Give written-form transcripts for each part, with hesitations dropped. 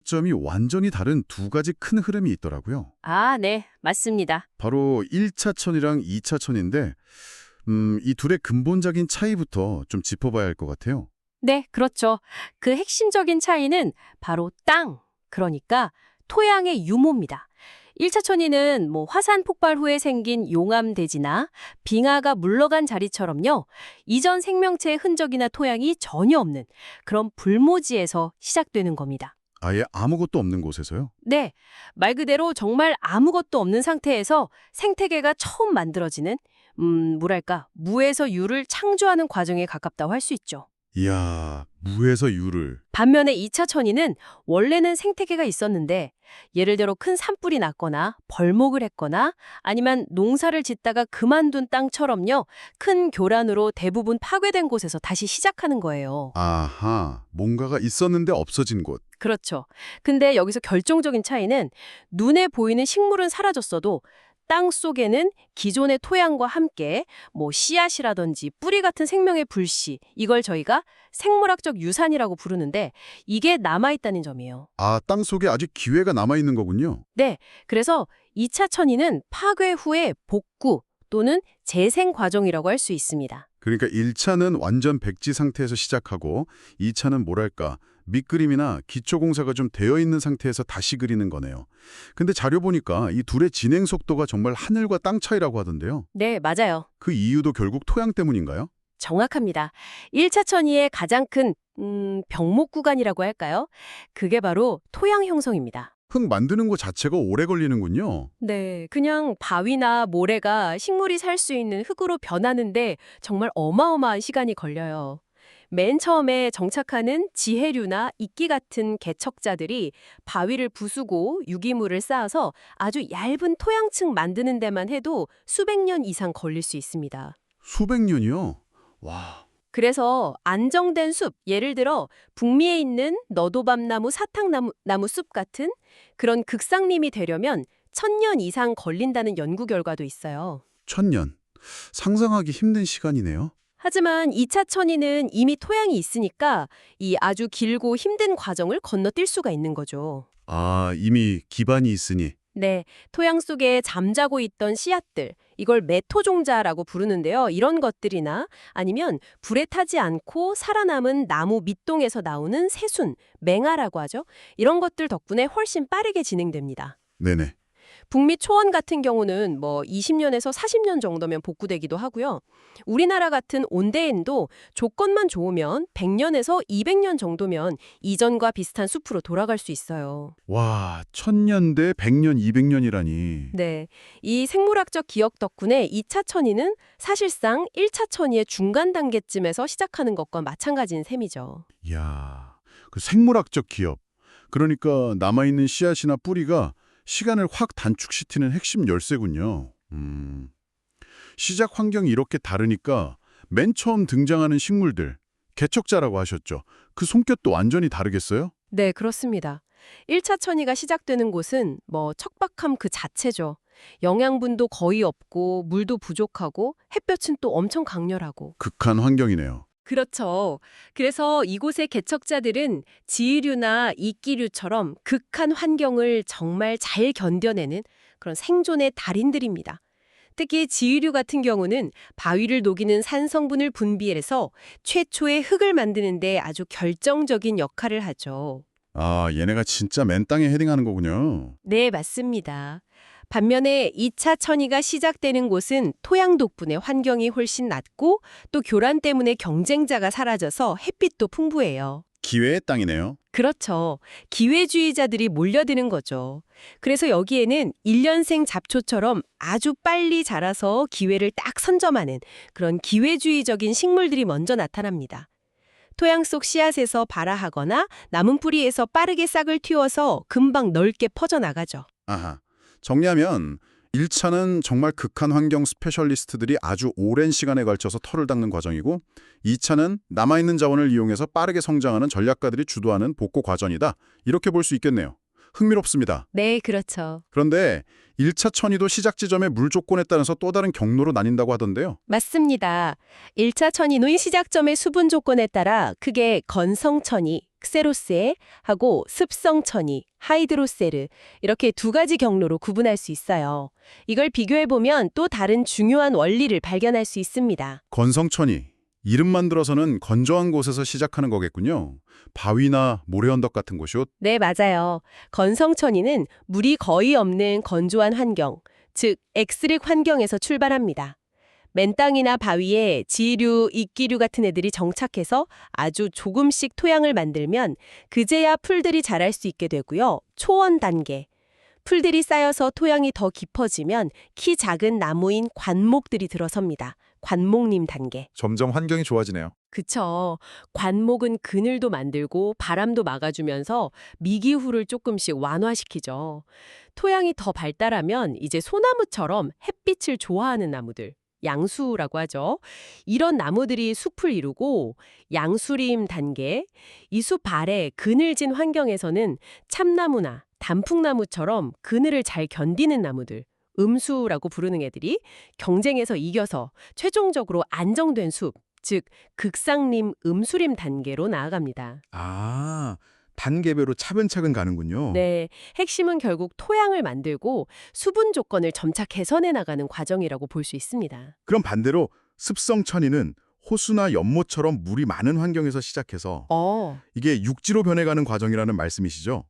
시작점이 완전히 다른 두 가지 큰 흐름이 있더라고요. 아, 네, 맞습니다. 바로 1차천이랑 2차천인데 이 둘의 근본적인 차이부터 좀 짚어봐야 할 것 같아요. 네, 그렇죠. 그 핵심적인 차이는 바로 땅, 그러니까 토양의 유모입니다. 1차 천이는 화산 폭발 후에 생긴 용암대지나 빙하가 물러간 자리처럼요. 이전 생명체의 흔적이나 토양이 전혀 없는 그런 불모지에서 시작되는 겁니다. 아예 아무것도 없는 곳에서요? 네, 말 그대로 정말 아무것도 없는 상태에서 생태계가 처음 만들어지는 뭐랄까, 무에서 유를 창조하는 과정에 가깝다고 할 수 있죠. 이야, 무에서 유를. 반면에 2차 천이는 원래는 생태계가 있었는데 예를 들어 큰 산불이 났거나 벌목을 했거나 아니면 농사를 짓다가 그만둔 땅처럼요. 큰 교란으로 대부분 파괴된 곳에서 다시 시작하는 거예요. 아하, 뭔가가 있었는데 없어진 곳. 그렇죠. 근데 여기서 결정적인 차이는 눈에 보이는 식물은 사라졌어도 땅 속에는 기존의 토양과 함께 씨앗이라든지 뿌리 같은 생명의 불씨, 이걸 저희가 생물학적 유산이라고 부르는데 이게 남아있다는 점이에요. 아, 땅 속에 아직 기회가 남아있는 거군요. 네, 그래서 2차 천이는 파괴 후의 복구 또는 재생 과정이라고 할 수 있습니다. 그러니까 1차는 완전 백지 상태에서 시작하고 2차는 뭐랄까, 밑그림이나 기초공사가 좀 되어 있는 상태에서 다시 그리는 거네요. 근데 자료 보니까 이 둘의 진행 속도가 정말 하늘과 땅 차이라고 하던데요. 네, 맞아요. 그 이유도 결국 토양 때문인가요? 정확합니다. 1차 천이의 가장 큰 병목 구간이라고 할까요? 그게 바로 토양 형성입니다. 흙 만드는 거 자체가 오래 걸리는군요. 네, 그냥 바위나 모래가 식물이 살 수 있는 흙으로 변하는데 정말 어마어마한 시간이 걸려요. 맨 처음에 정착하는 지해류나 이끼 같은 개척자들이 바위를 부수고 유기물을 쌓아서 아주 얇은 토양층 만드는 데만 해도 수백 년 이상 걸릴 수 있습니다. 수백 년이요? 와, 그래서 안정된 숲, 예를 들어 북미에 있는 너도밤나무, 사탕나무 숲 같은 그런 극상림이 되려면 1000년 이상 걸린다는 연구 결과도 있어요. 1000년. 상상하기 힘든 시간이네요. 하지만 2차 천이는 이미 토양이 있으니까 이 아주 길고 힘든 과정을 건너뛸 수가 있는 거죠. 아, 이미 기반이 있으니. 네, 토양 속에 잠자고 있던 씨앗들, 이걸 메토종자라고 부르는데요. 이런 것들이나 아니면 불에 타지 않고 살아남은 나무 밑동에서 나오는 새순, 맹아라고 하죠. 이런 것들 덕분에 훨씬 빠르게 진행됩니다. 네네. 북미 초원 같은 경우는 20년에서 40년 정도면 복구되기도 하고요. 우리나라 같은 온대인도 조건만 좋으면 100년에서 200년 정도면 이전과 비슷한 숲으로 돌아갈 수 있어요. 와, 1000년 대 100년, 200년이라니. 네, 이 생물학적 기억 덕분에 2차 천이는 사실상 1차 천이의 중간 단계쯤에서 시작하는 것과 마찬가지인 셈이죠. 이야, 그 생물학적 기업. 그러니까 남아있는 씨앗이나 뿌리가 시간을 확 단축시키는 핵심 열쇠군요. 시작 환경이 이렇게 다르니까 맨 처음 등장하는 식물들, 개척자라고 하셨죠. 그 손끝도 완전히 다르겠어요? 네, 그렇습니다. 1차 천이가 시작되는 곳은 척박함 그 자체죠. 영양분도 거의 없고 물도 부족하고 햇볕은 또 엄청 강렬하고. 극한 환경이네요. 그렇죠. 그래서 이곳의 개척자들은 지류나 이끼류처럼 극한 환경을 정말 잘 견뎌내는 그런 생존의 달인들입니다. 특히 지유류 같은 경우는 바위를 녹이는 산성분을 분비해서 최초의 흙을 만드는 데 아주 결정적인 역할을 하죠. 아, 얘네가 진짜 맨 땅에 헤딩하는 거군요. 네, 맞습니다. 반면에 2차 천이가 시작되는 곳은 토양 덕분에 환경이 훨씬 낫고 또 교란 때문에 경쟁자가 사라져서 햇빛도 풍부해요. 기회의 땅이네요. 그렇죠. 기회주의자들이 몰려드는 거죠. 그래서 여기에는 1년생 잡초처럼 아주 빨리 자라서 기회를 딱 선점하는 그런 기회주의적인 식물들이 먼저 나타납니다. 토양 속 씨앗에서 발아하거나 나무 뿌리에서 빠르게 싹을 틔워서 금방 넓게 퍼져나가죠. 아하. 정리하면 1차는 정말 극한 환경 스페셜리스트들이 아주 오랜 시간에 걸쳐서 털을 닦는 과정이고 2차는 남아있는 자원을 이용해서 빠르게 성장하는 전략가들이 주도하는 복구 과정이다. 이렇게 볼 수 있겠네요. 흥미롭습니다. 네, 그렇죠. 그런데 1차 천이도 시작 지점의 물 조건에 따라서 또 다른 경로로 나뉜다고 하던데요. 맞습니다. 1차 천이는 시작점의 수분 조건에 따라 크게 건성천이, 엑세로세 하고 습성천이, 하이드로세르 이렇게 두 가지 경로로 구분할 수 있어요. 이걸 비교해보면 또 다른 중요한 원리를 발견할 수 있습니다. 건성천이. 이름만 들어서는 건조한 곳에서 시작하는 거겠군요. 바위나 모래 언덕 같은 곳이요. 네, 맞아요. 건성천이는 물이 거의 없는 건조한 환경, 즉 엑스릭 환경에서 출발합니다. 맨땅이나 바위에 지류, 이끼류 같은 애들이 정착해서 아주 조금씩 토양을 만들면 그제야 풀들이 자랄 수 있게 되고요. 초원 단계. 풀들이 쌓여서 토양이 더 깊어지면 키 작은 나무인 관목들이 들어섭니다. 관목림 단계. 점점 환경이 좋아지네요. 그쵸. 관목은 그늘도 만들고 바람도 막아주면서 미기후를 조금씩 완화시키죠. 토양이 더 발달하면 이제 소나무처럼 햇빛을 좋아하는 나무들, 양수라고 하죠. 이런 나무들이 숲을 이루고 양수림 단계, 이 숲 아래 그늘진 환경에서는 참나무나 단풍나무처럼 그늘을 잘 견디는 나무들, 음수라고 부르는 애들이 경쟁에서 이겨서 최종적으로 안정된 숲, 즉 극상림, 음수림 단계로 나아갑니다. 아, 단계별로 차근차근 가는군요. 네, 핵심은 결국 토양을 만들고 수분 조건을 점차 개선해 나가는 과정이라고 볼 수 있습니다. 그럼 반대로 습성천이는 호수나 연못처럼 물이 많은 환경에서 시작해서 이게 육지로 변해가는 과정이라는 말씀이시죠?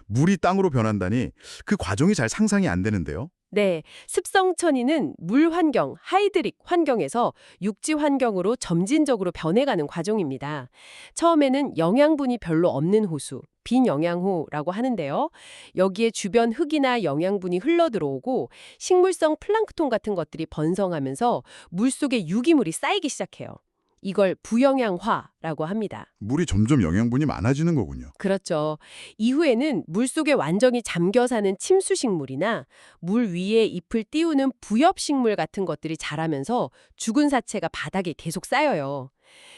물이 땅으로 변한다니 그 과정이 잘 상상이 안 되는데요. 네, 습성천이는 물 환경, 하이드릭 환경에서 육지 환경으로 점진적으로 변해가는 과정입니다. 처음에는 영양분이 별로 없는 호수, 빈영양호라고 하는데요. 여기에 주변 흙이나 영양분이 흘러들어오고 식물성 플랑크톤 같은 것들이 번성하면서 물속에 유기물이 쌓이기 시작해요. 이걸 부영양화라고 합니다. 물이 점점 영양분이 많아지는 거군요. 그렇죠. 이후에는 물속에 완전히 잠겨 사는 침수식물이나 물 위에 잎을 띄우는 부엽식물 같은 것들이 자라면서 죽은 사체가 바닥에 계속 쌓여요.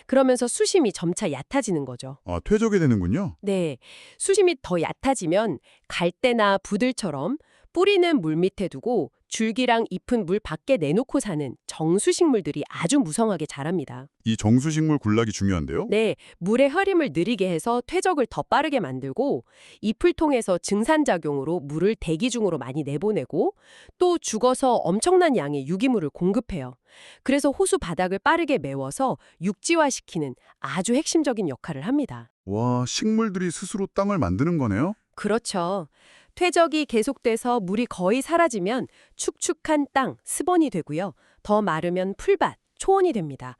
그러면서 수심이 점차 얕아지는 거죠. 아, 퇴적이 되는군요. 네, 수심이 더 얕아지면 갈대나 부들처럼 뿌리는 물 밑에 두고 줄기랑 잎은 물 밖에 내놓고 사는 정수식물들이 아주 무성하게 자랍니다. 이 정수식물 군락이 중요한데요. 네, 물의 흐름을 느리게 해서 퇴적을 더 빠르게 만들고 잎을 통해서 증산작용으로 물을 대기 중으로 많이 내보내고 또 죽어서 엄청난 양의 유기물을 공급해요. 그래서 호수 바닥을 빠르게 메워서 육지화시키는 아주 핵심적인 역할을 합니다. 와, 식물들이 스스로 땅을 만드는 거네요. 그렇죠. 퇴적이 계속돼서 물이 거의 사라지면 축축한 땅, 습원이 되고요. 더 마르면 풀밭, 초원이 됩니다.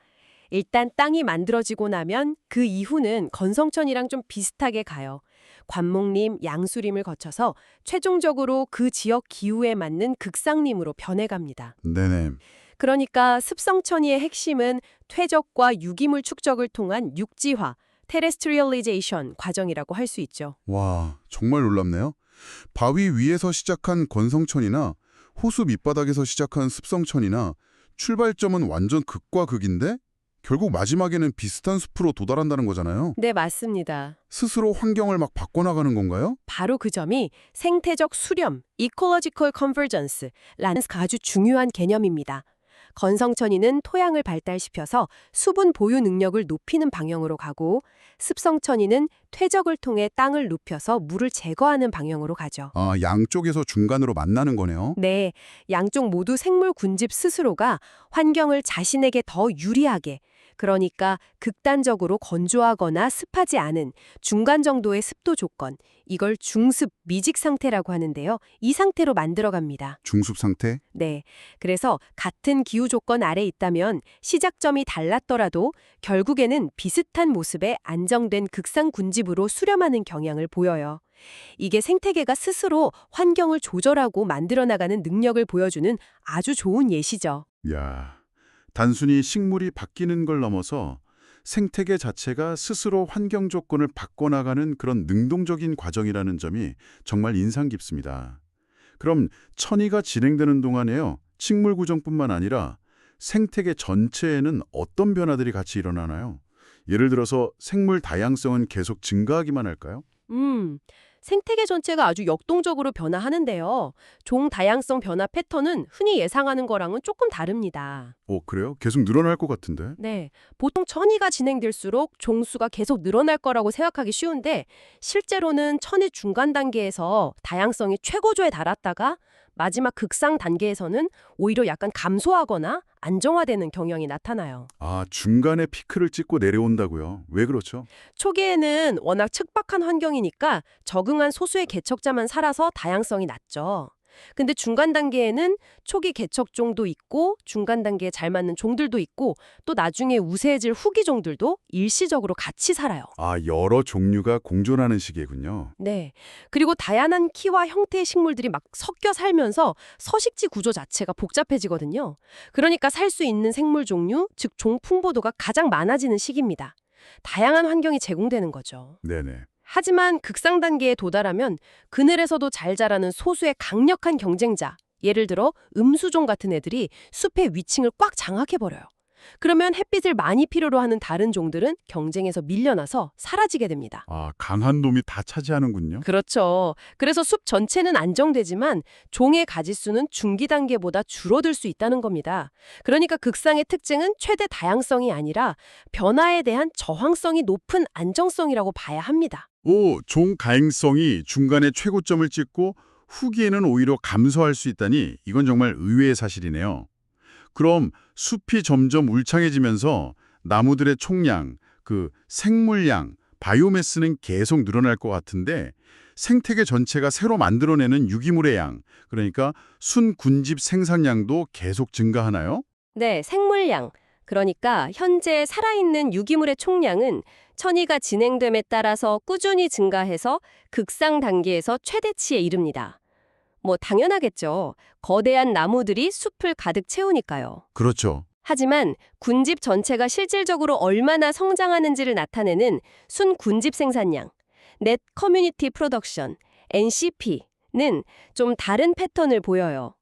일단 땅이 만들어지고 나면 그 이후는 건성천이랑 좀 비슷하게 가요. 관목림, 양수림을 거쳐서 최종적으로 그 지역 기후에 맞는 극상림으로 변해갑니다. 네네. 그러니까 습성천이의 핵심은 퇴적과 유기물 축적을 통한 육지화, 테레스트리얼리제이션 과정이라고 할 수 있죠. 와, 정말 놀랍네요. 바위 위에서 시작한 건성천이나 호수 밑바닥에서 시작한 습성천이나 출발점은 완전 극과 극인데 결국 마지막에는 비슷한 숲으로 도달한다는 거잖아요. 네, 맞습니다. 스스로 환경을 막 바꿔나가는 건가요? 바로 그 점이 생태적 수렴, Ecological Convergence라는 아주 중요한 개념입니다. 건성천이는 토양을 발달시켜서 수분 보유 능력을 높이는 방향으로 가고 습성천이는 퇴적을 통해 땅을 눕혀서 물을 제거하는 방향으로 가죠. 아, 양쪽에서 중간으로 만나는 거네요. 네, 양쪽 모두 생물 군집 스스로가 환경을 자신에게 더 유리하게, 그러니까 극단적으로 건조하거나 습하지 않은 중간 정도의 습도 조건, 이걸 중습 미직 상태라고 하는데요. 이 상태로 만들어갑니다. 중습 상태? 네, 그래서 같은 기후 조건 아래 있다면 시작점이 달랐더라도 결국에는 비슷한 모습의 안정된 극상 군집으로 수렴하는 경향을 보여요. 이게 생태계가 스스로 환경을 조절하고 만들어나가는 능력을 보여주는 아주 좋은 예시죠. 야, 단순히 식물이 바뀌는 걸 넘어서 생태계 자체가 스스로 환경 조건을 바꿔나가는 그런 능동적인 과정이라는 점이 정말 인상 깊습니다. 그럼 천이가 진행되는 동안에요, 식물 구정뿐만 아니라 생태계 전체에는 어떤 변화들이 같이 일어나나요? 예를 들어서 생물 다양성은 계속 증가하기만 할까요? 생태계 전체가 아주 역동적으로 변화하는데요. 종 다양성 변화 패턴은 흔히 예상하는 거랑은 조금 다릅니다. 그래요? 계속 늘어날 것 같은데. 네, 보통 천이가 진행될수록 종수가 계속 늘어날 거라고 생각하기 쉬운데 실제로는 천의 중간 단계에서 다양성이 최고조에 달았다가 마지막 극상 단계에서는 오히려 약간 감소하거나 안정화되는 경향이 나타나요. 아, 중간에 피크를 찍고 내려온다고요? 왜 그렇죠? 초기에는 워낙 척박한 환경이니까 적응한 소수의 개척자만 살아서 다양성이 낮죠. 근데 중간 단계에는 초기 개척종도 있고 중간 단계에 잘 맞는 종들도 있고 또 나중에 우세해질 후기 종들도 일시적으로 같이 살아요. 아, 여러 종류가 공존하는 시기군요. 네. 그리고 다양한 키와 형태의 식물들이 막 섞여 살면서 서식지 구조 자체가 복잡해지거든요. 그러니까 살 수 있는 생물 종류, 즉 종 풍부도가 가장 많아지는 시기입니다. 다양한 환경이 제공되는 거죠. 네네. 하지만 극상 단계에 도달하면 그늘에서도 잘 자라는 소수의 강력한 경쟁자, 예를 들어 음수종 같은 애들이 숲의 위층을 꽉 장악해버려요. 그러면 햇빛을 많이 필요로 하는 다른 종들은 경쟁에서 밀려나서 사라지게 됩니다. 아, 강한 놈이 다 차지하는군요. 그렇죠. 그래서 숲 전체는 안정되지만 종의 가지수는 중기 단계보다 줄어들 수 있다는 겁니다. 그러니까 극상의 특징은 최대 다양성이 아니라 변화에 대한 저항성이 높은 안정성이라고 봐야 합니다. 종 가행성이 중간에 최고점을 찍고 후기에는 오히려 감소할 수 있다니 이건 정말 의외의 사실이네요. 그럼 숲이 점점 울창해지면서 나무들의 총량, 생물량, 바이오매스는 계속 늘어날 것 같은데 생태계 전체가 새로 만들어내는 유기물의 양, 그러니까 순군집 생산량도 계속 증가하나요? 네, 생물량. 그러니까 현재 살아있는 유기물의 총량은 천이가 진행됨에 따라서 꾸준히 증가해서 극상 단계에서 최대치에 이릅니다. 당연하겠죠. 거대한 나무들이 숲을 가득 채우니까요. 그렇죠. 하지만 군집 전체가 실질적으로 얼마나 성장하는지를 나타내는 순군집 생산량, Net Community Production, NCP는 좀 다른 패턴을 보여요.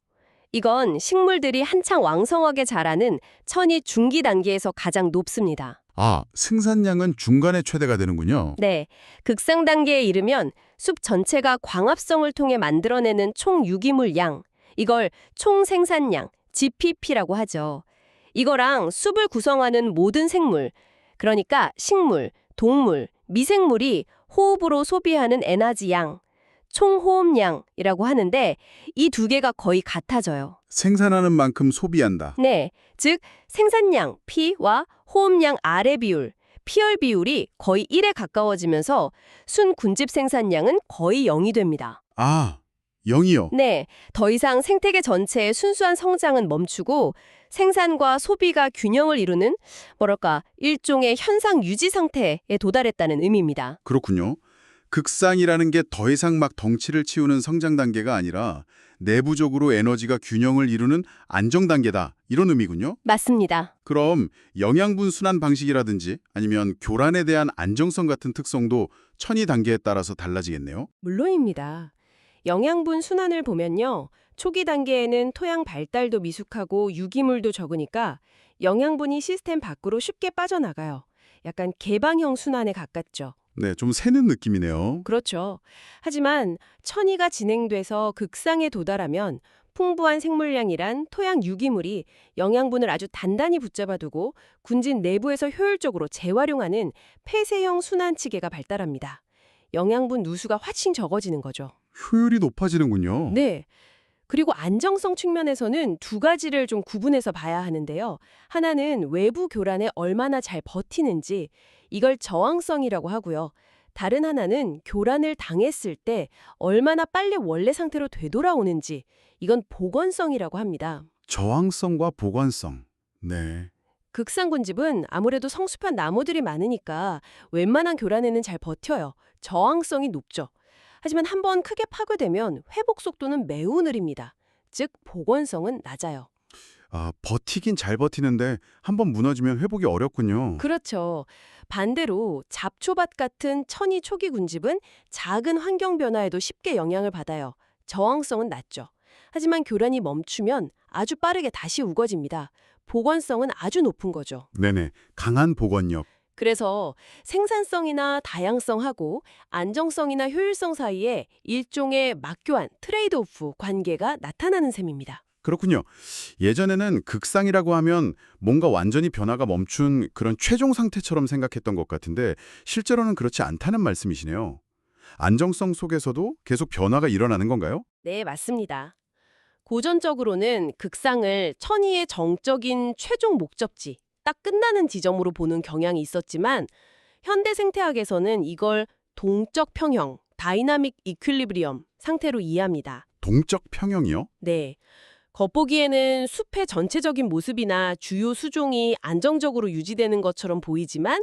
이건 식물들이 한창 왕성하게 자라는 천이 중기 단계에서 가장 높습니다. 아, 생산량은 중간에 최대가 되는군요. 네, 극상 단계에 이르면 숲 전체가 광합성을 통해 만들어내는 총 유기물 양, 이걸 총 생산량, GPP라고 하죠. 이거랑 숲을 구성하는 모든 생물, 그러니까 식물, 동물, 미생물이 호흡으로 소비하는 에너지 양, 총호흡량이라고 하는데 이 두 개가 거의 같아져요. 생산하는 만큼 소비한다. 네, 즉 생산량 P와 호흡량 R의 비율, 피열 비율이 거의 1에 가까워지면서 순군집 생산량은 거의 0이 됩니다. 아, 0이요? 네, 더 이상 생태계 전체의 순수한 성장은 멈추고 생산과 소비가 균형을 이루는 일종의 현상 유지 상태에 도달했다는 의미입니다. 그렇군요. 극상이라는 게 더 이상 막 덩치를 치우는 성장 단계가 아니라 내부적으로 에너지가 균형을 이루는 안정 단계다. 이런 의미군요. 맞습니다. 그럼 영양분 순환 방식이라든지 아니면 교란에 대한 안정성 같은 특성도 천이 단계에 따라서 달라지겠네요. 물론입니다. 영양분 순환을 보면요. 초기 단계에는 토양 발달도 미숙하고 유기물도 적으니까 영양분이 시스템 밖으로 쉽게 빠져나가요. 약간 개방형 순환에 가깝죠. 네, 좀 새는 느낌이네요. 그렇죠. 하지만 천이가 진행돼서 극상에 도달하면 풍부한 생물량이란 토양 유기물이 영양분을 아주 단단히 붙잡아두고 군진 내부에서 효율적으로 재활용하는 폐쇄형 순환치계가 발달합니다. 영양분 누수가 훨씬 적어지는 거죠. 효율이 높아지는군요. 네. 그리고 안정성 측면에서는 두 가지를 좀 구분해서 봐야 하는데요. 하나는 외부 교란에 얼마나 잘 버티는지, 이걸 저항성이라고 하고요. 다른 하나는 교란을 당했을 때 얼마나 빨리 원래 상태로 되돌아오는지, 이건 복원성이라고 합니다. 저항성과 보관성. 네. 극상군집은 아무래도 성숙한 나무들이 많으니까 웬만한 교란에는 잘 버텨요. 저항성이 높죠. 하지만 한번 크게 파괴되면 회복 속도는 매우 느립니다. 즉, 복원성은 낮아요. 아, 버티긴 잘 버티는데 한번 무너지면 회복이 어렵군요. 그렇죠. 반대로 잡초밭 같은 천이 초기 군집은 작은 환경 변화에도 쉽게 영향을 받아요. 저항성은 낮죠. 하지만 교란이 멈추면 아주 빠르게 다시 우거집니다. 복원성은 아주 높은 거죠. 네네. 강한 복원력. 그래서 생산성이나 다양성하고 안정성이나 효율성 사이에 일종의 맞교환, 트레이드오프 관계가 나타나는 셈입니다. 그렇군요. 예전에는 극상이라고 하면 뭔가 완전히 변화가 멈춘 그런 최종 상태처럼 생각했던 것 같은데 실제로는 그렇지 않다는 말씀이시네요. 안정성 속에서도 계속 변화가 일어나는 건가요? 네, 맞습니다. 고전적으로는 극상을 천의의 정적인 최종 목적지, 딱 끝나는 지점으로 보는 경향이 있었지만 현대 생태학에서는 이걸 동적 평형, 다이나믹 이퀄리브리엄 상태로 이해합니다. 동적 평형이요? 네. 겉보기에는 숲의 전체적인 모습이나 주요 수종이 안정적으로 유지되는 것처럼 보이지만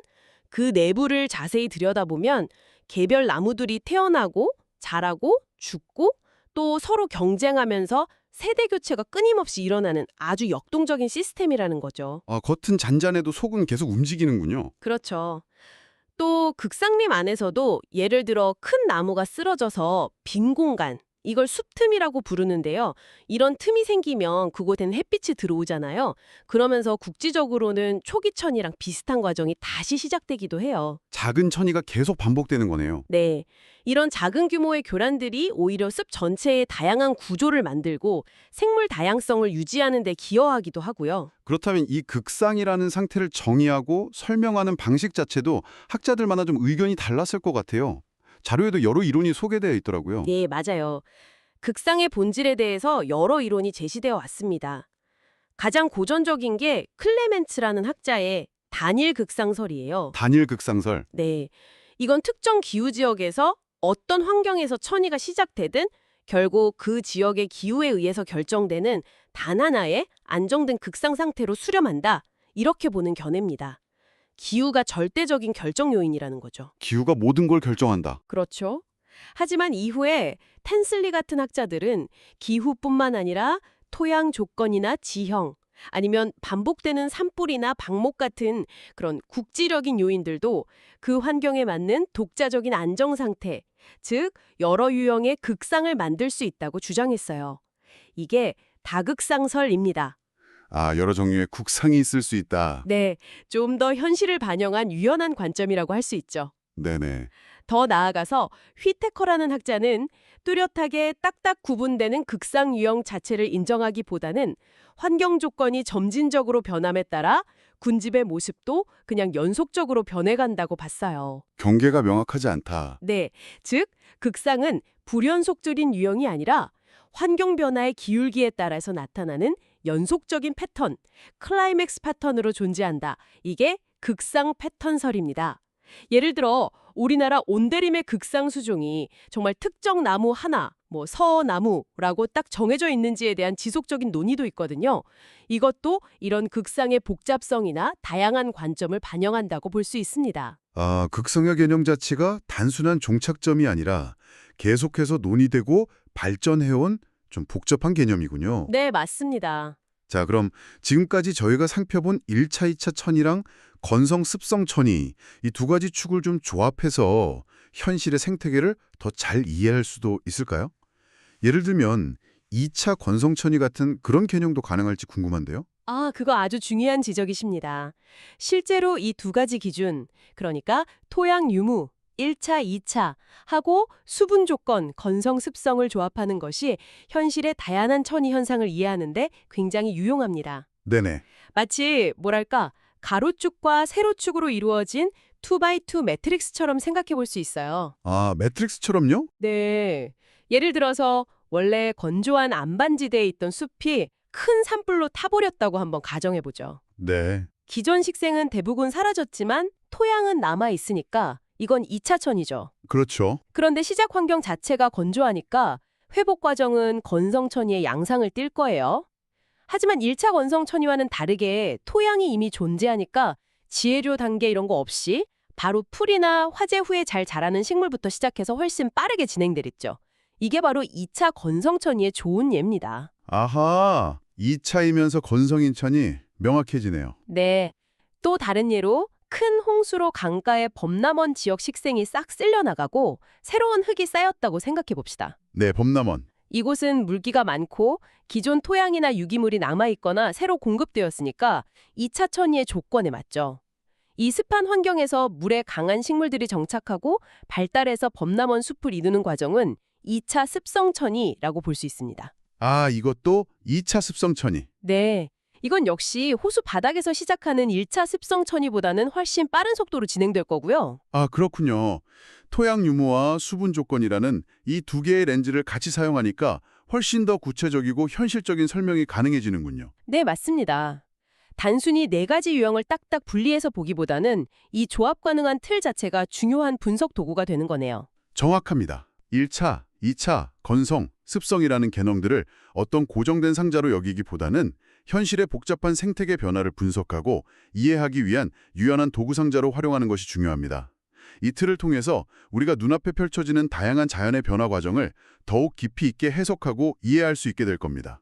그 내부를 자세히 들여다보면 개별 나무들이 태어나고 자라고 죽고 또 서로 경쟁하면서 세대 교체가 끊임없이 일어나는 아주 역동적인 시스템이라는 거죠. 겉은 잔잔해도 속은 계속 움직이는군요. 그렇죠. 또 극상림 안에서도 예를 들어 큰 나무가 쓰러져서 빈 공간, 이걸 숲틈이라고 부르는데요. 이런 틈이 생기면 그곳엔 햇빛이 들어오잖아요. 그러면서 국지적으로는 초기천이랑 비슷한 과정이 다시 시작되기도 해요. 작은 천이가 계속 반복되는 거네요. 네. 이런 작은 규모의 교란들이 오히려 숲 전체의 다양한 구조를 만들고 생물 다양성을 유지하는 데 기여하기도 하고요. 그렇다면 이 극상이라는 상태를 정의하고 설명하는 방식 자체도 학자들마다 좀 의견이 달랐을 것 같아요. 자료에도 여러 이론이 소개되어 있더라고요. 네, 맞아요. 극상의 본질에 대해서 여러 이론이 제시되어 왔습니다. 가장 고전적인 게 클레멘츠라는 학자의 단일 극상설이에요. 단일 극상설. 네. 이건 특정 기후 지역에서 어떤 환경에서 천이가 시작되든 결국 그 지역의 기후에 의해서 결정되는 단 하나의 안정된 극상 상태로 수렴한다. 이렇게 보는 견해입니다. 기후가 절대적인 결정 요인이라는 거죠. 기후가 모든 걸 결정한다. 그렇죠. 하지만 이후에 텐슬리 같은 학자들은 기후뿐만 아니라 토양 조건이나 지형, 아니면 반복되는 산불이나 방목 같은 그런 국지적인 요인들도 그 환경에 맞는 독자적인 안정 상태, 즉 여러 유형의 극상을 만들 수 있다고 주장했어요. 이게 다극상설입니다. 여러 종류의 국상이 있을 수 있다. 네, 좀 더 현실을 반영한 유연한 관점이라고 할 수 있죠. 네네. 더 나아가서 휘테커라는 학자는 뚜렷하게 딱딱 구분되는 극상 유형 자체를 인정하기보다는 환경 조건이 점진적으로 변함에 따라 군집의 모습도 그냥 연속적으로 변해간다고 봤어요. 경계가 명확하지 않다. 네, 즉 극상은 불연속적인 유형이 아니라 환경 변화의 기울기에 따라서 나타나는 연속적인 패턴, 클라이맥스 패턴으로 존재한다. 이게 극상 패턴설입니다. 예를 들어 우리나라 온대림의 극상 수종이 정말 특정 나무 하나, 서나무라고 딱 정해져 있는지에 대한 지속적인 논의도 있거든요. 이것도 이런 극상의 복잡성이나 다양한 관점을 반영한다고 볼 수 있습니다. 극상의 개념 자체가 단순한 종착점이 아니라 계속해서 논의되고 발전해온 좀 복잡한 개념이군요. 네, 맞습니다. 자, 그럼 지금까지 저희가 살펴본 1차, 2차 천이랑 건성, 습성 천이 이 두 가지 축을 좀 조합해서 현실의 생태계를 더 잘 이해할 수도 있을까요? 예를 들면 2차 건성 천이 같은 그런 개념도 가능할지 궁금한데요. 그거 아주 중요한 지적이십니다. 실제로 이 두 가지 기준, 그러니까 토양 유무, 1차, 2차 하고 수분 조건, 건성, 습성을 조합하는 것이 현실의 다양한 천이 현상을 이해하는데 굉장히 유용합니다. 네네. 마치 가로축과 세로축으로 이루어진 2x2 매트릭스처럼 생각해 볼 수 있어요. 매트릭스처럼요? 네. 예를 들어서 원래 건조한 안반지대에 있던 숲이 큰 산불로 타버렸다고 한번 가정해 보죠. 네. 기존 식생은 대부분 사라졌지만 토양은 남아 있으니까 이건 2차천이죠. 그렇죠. 그런데 시작 환경 자체가 건조하니까 회복 과정은 건성천이의 양상을 띌 거예요. 하지만 1차 건성천이와는 다르게 토양이 이미 존재하니까 지혜료 단계 이런 거 없이 바로 풀이나 화재 후에 잘 자라는 식물부터 시작해서 훨씬 빠르게 진행되겠죠. 이게 바로 2차 건성천이의 좋은 예입니다. 아하, 2차이면서 건성인 천이 명확해지네요. 네. 또 다른 예로 큰 홍수로 강가의 범람원 지역 식생이 싹 쓸려나가고 새로운 흙이 쌓였다고 생각해 봅시다. 네, 범람원. 이곳은 물기가 많고 기존 토양이나 유기물이 남아있거나 새로 공급되었으니까 2차 천이의 조건에 맞죠. 이 습한 환경에서 물에 강한 식물들이 정착하고 발달해서 범람원 숲을 이루는 과정은 2차 습성천이라고 볼 수 있습니다. 아, 이것도 2차 습성천이. 네. 이건 역시 호수 바닥에서 시작하는 1차 습성천이보다는 훨씬 빠른 속도로 진행될 거고요. 아, 그렇군요. 토양 유무와 수분 조건이라는 이 두 개의 렌즈를 같이 사용하니까 훨씬 더 구체적이고 현실적인 설명이 가능해지는군요. 네, 맞습니다. 단순히 네 가지 유형을 딱딱 분리해서 보기보다는 이 조합 가능한 틀 자체가 중요한 분석 도구가 되는 거네요. 정확합니다. 1차, 2차, 건성, 습성이라는 개념들을 어떤 고정된 상자로 여기기보다는 현실의 복잡한 생태계 변화를 분석하고 이해하기 위한 유연한 도구 상자로 활용하는 것이 중요합니다. 이 틀을 통해서 우리가 눈앞에 펼쳐지는 다양한 자연의 변화 과정을 더욱 깊이 있게 해석하고 이해할 수 있게 될 겁니다.